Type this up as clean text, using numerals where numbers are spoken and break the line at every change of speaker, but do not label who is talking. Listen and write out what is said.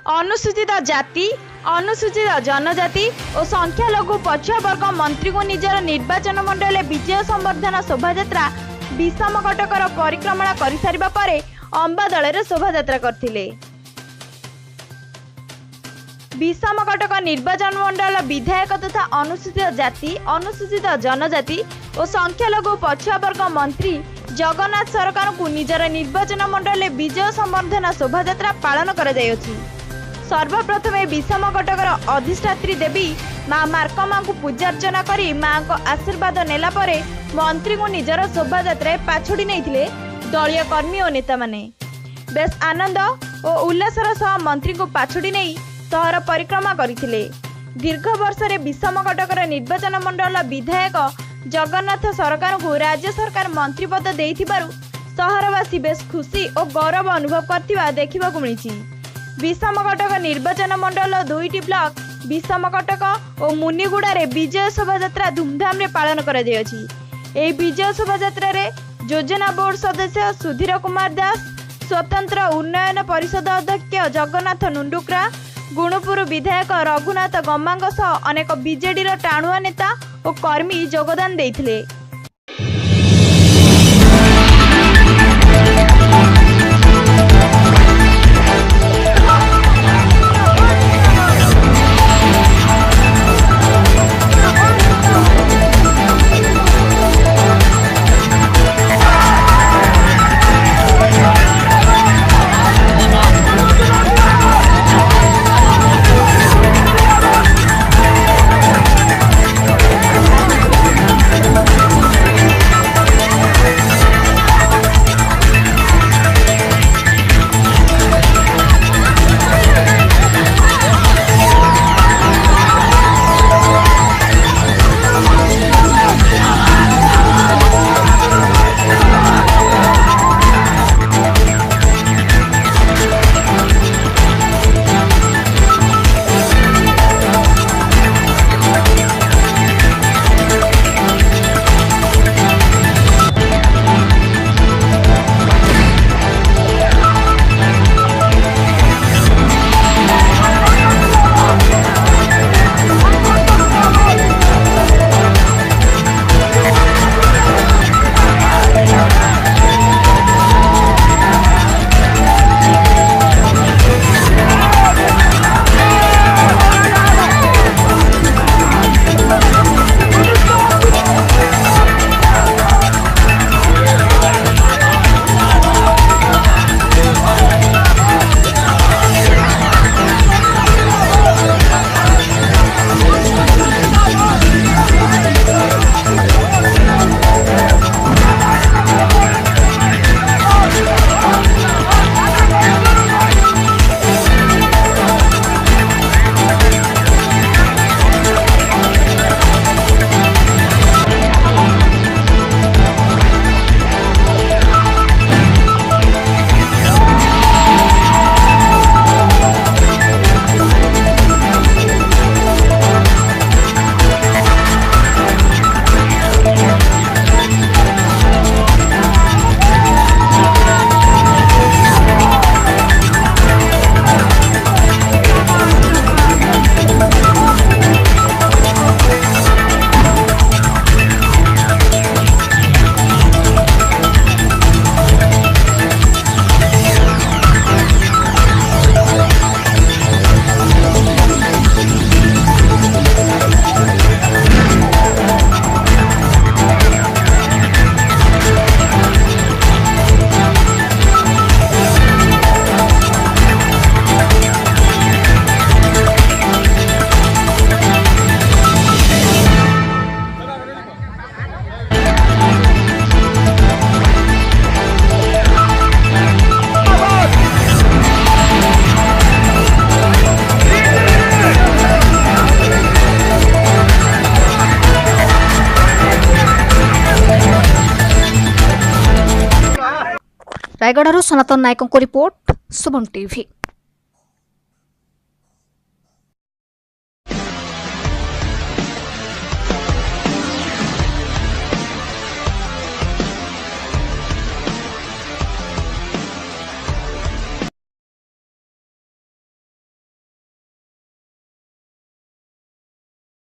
अनुसूचित जाति, अनुसूचित जनजाति और संख्यालघु पछुआ वर्ग मंत्री को निजर निर्वाचन मंडल विजय संवर्धन शोभायात्रा विषमकटकर परिक्रमा कर सारिबा परे अंबादल शोभायात्रा करथिले। विषमकटक निर्वाचन मंडल विधायक तथा अनुसूचित जाति, अनुसूचित जनजाति और संख्यालघु पछुआ वर्ग मंत्री जगन्नाथ सरकार को निजर निर्वाचन मंडल विजय संवर्धन शोभायात्रा पालन कर सर्वप्रथम विषमकटकर अधिष्ठात्री देवी माँ मार्कमा को पूजार्चना करी माँ को आशीर्वाद नेला परे मंत्री को निजर शोभायात्रा पाछोड़ी नहीं दलीय कर्मी और नेता माने बेस आनंद और उल्लासर सह मंत्री को पाछोड़ी नहीं सहर परिक्रमा करथिले। दीर्घ वर्ष विषमकटकर निर्वाचन मंडल विधायक जगन्नाथ सरकार को राज्य सरकार मंत्री पद देइथिबारु सहरवासी बेस खुशी और गौरव अनुभव करथिबा देखिबाकु मिलिछि। विषमकटक निर्वाचन मंडल 2टी ब्लॉक विषमकटक और मुनिगुड़ा रे विजय शोभायात्रा धूमधाम रे पालन करा जायछि। एही विजय शोभायात्रा रे योजना बोर्ड सदस्य सुधीर कुमार दास, स्वतंत्र उन्नयन परिषद अध्यक्ष जगन्नाथ नुंडुक्रा, गुणुपुर विधायक रघुनाथ गम्मांग सह अनेक बीजेडी रो टाणुआ नेता और कर्मी योगदान देइथिले।
रायगढ़ सनातन नायकों को रिपोर्ट शुभम टीवी।